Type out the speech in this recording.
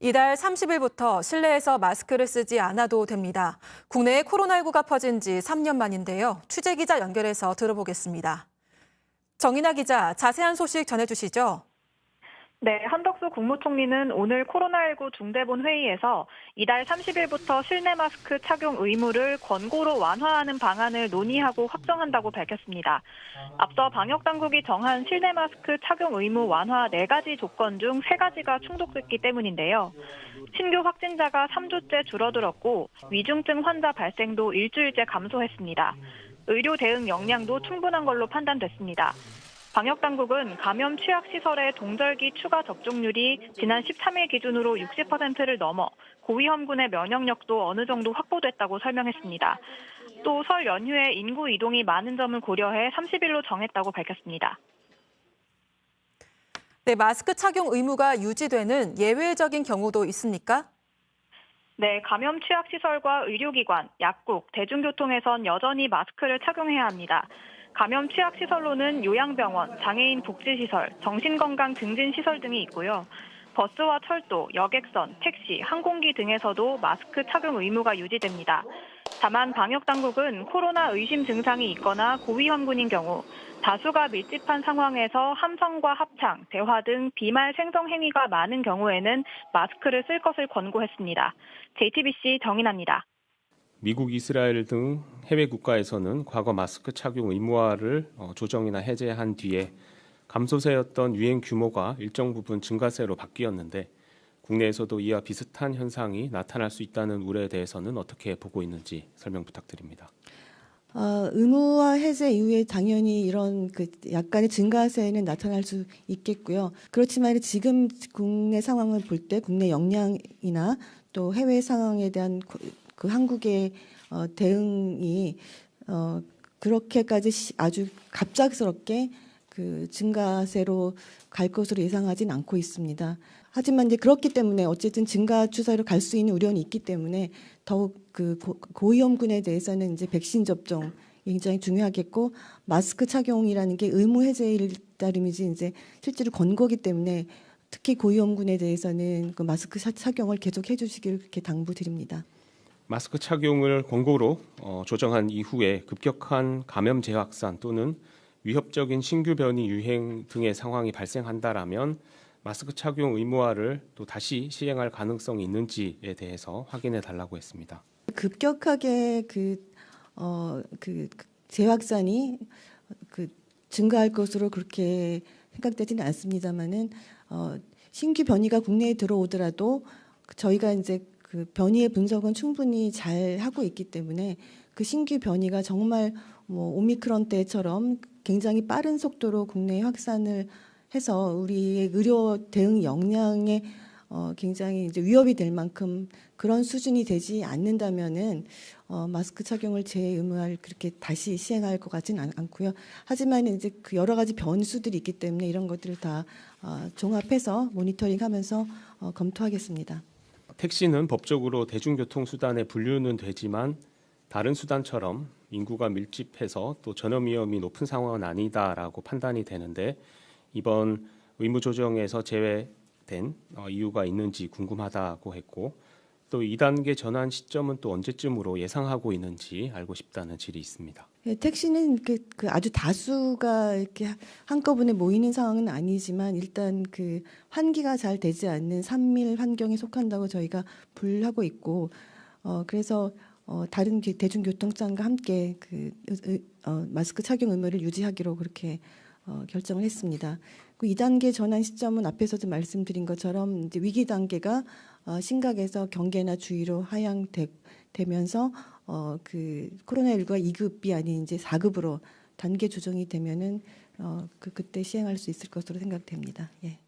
이달 30일부터 실내에서 마스크를 쓰지 않아도 됩니다. 국내에 코로나19가 퍼진 지 3년 만인데요. 취재기자 연결해서 들어보겠습니다. 정인아 기자, 자세한 소식 전해주시죠. 네, 한덕수 국무총리는 오늘 코로나19 중대본 회의에서 이달 30일부터 실내 마스크 착용 의무를 권고로 완화하는 방안을 논의하고 확정한다고 밝혔습니다. 앞서 방역당국이 정한 실내 마스크 착용 의무 완화 4가지 조건 중 3가지가 충족됐기 때문인데요. 신규 확진자가 3주째 줄어들었고 위중증 환자 발생도 일주일째 감소했습니다. 의료 대응 역량도 충분한 걸로 판단됐습니다. 방역당국은 감염 취약시설의 동절기 추가 접종률이 지난 13일 기준으로 60%를 넘어 고위험군의 면역력도 어느 정도 확보됐다고 설명했습니다. 또 설 연휴에 인구 이동이 많은 점을 고려해 30일로 정했다고 밝혔습니다. 네, 마스크 착용 의무가 유지되는 예외적인 경우도 있습니까? 네, 감염 취약시설과 의료기관, 약국, 대중교통에선 여전히 마스크를 착용해야 합니다. 감염 취약시설로는 요양병원, 장애인 복지시설, 정신건강증진시설 등이 있고요. 버스와 철도, 여객선, 택시, 항공기 등에서도 마스크 착용 의무가 유지됩니다. 다만 방역당국은 코로나 의심 증상이 있거나 고위험군인 경우, 다수가 밀집한 상황에서 함성과 합창, 대화 등 비말 생성 행위가 많은 경우에는 마스크를 쓸 것을 권고했습니다. JTBC 정인아입니다. 미국, 이스라엘 등 해외 국가에서는 과거 마스크 착용 의무화를 조정이나 해제한 뒤에 감소세였던 유행 규모가 일정 부분 증가세로 바뀌었는데 국내에서도 이와 비슷한 현상이 나타날 수 있다는 우려에 대해서는 어떻게 보고 있는지 설명 부탁드립니다. 의무화 해제 이후에 당연히 이런 약간의 증가세는 나타날 수 있겠고요. 그렇지만 지금 국내 상황을 볼 때 국내 역량이나 또 해외 상황에 대한 그 한국의 대응이 그렇게까지 아주 갑작스럽게 그 증가세로 갈 것으로 예상하진 않고 있습니다. 하지만 이제 그렇기 때문에 어쨌든 증가 추세로 갈 수 있는 우려는 있기 때문에 더욱 그 고위험군에 대해서는 이제 백신 접종 굉장히 중요하겠고 마스크 착용이라는 게 의무 해제일 따름이지 이제 실제로 권고기 때문에 특히 고위험군에 대해서는 그 마스크 착용을 계속 해주시길 그렇게 당부드립니다. 마스크 착용을 권고로 조정한 이후에 급격한 감염 재확산 또는 위협적인 신규 변이 유행 등의 상황이 발생한다라면 마스크 착용 의무화를 또 다시 시행할 가능성이 있는지에 대해서 확인해 달라고 했습니다. 급격하게 그 재확산이 증가할 것으로 그렇게 생각되지는 않습니다만은 신규 변이가 국내에 들어오더라도 저희가 이제 그 변이의 분석은 충분히 잘 하고 있기 때문에 그 신규 변이가 정말 뭐 오미크론 때처럼 굉장히 빠른 속도로 국내에 확산을 해서 우리의 의료 대응 역량에 굉장히 이제 위협이 될 만큼 그런 수준이 되지 않는다면은 마스크 착용을 재의무화를 그렇게 다시 시행할 것 같지는 않고요. 하지만 이제 그 여러 가지 변수들이 있기 때문에 이런 것들을 다 종합해서 모니터링하면서 검토하겠습니다. 택시는 법적으로 대중교통 수단에 분류는 되지만 다른 수단처럼 인구가 밀집해서 또 전염 위험이 높은 상황은 아니다라고 판단이 되는데 이번 의무 조정에서 제외된 이유가 있는지 궁금하다고 했고 또 2단계 전환 시점은 또 언제쯤으로 예상하고 있는지 알고 싶다는 질이 있습니다. 네, 택시는 그 아주 다수가 이렇게 한꺼번에 모이는 상황은 아니지만 일단 그 환기가 잘 되지 않는 산밀 환경에 속한다고 저희가 분류하고 있고 그래서 다른 대중교통수단과 함께 마스크 착용 의무를 유지하기로 그렇게 결정을 했습니다. 그 2단계 전환 시점은 앞에서도 말씀드린 것처럼 이제 위기 단계가 심각해서 경계나 주의로 하향되면서 그 코로나19가 2급이 아닌 이제 4급으로 단계 조정이 되면은 그때 시행할 수 있을 것으로 생각됩니다. 예.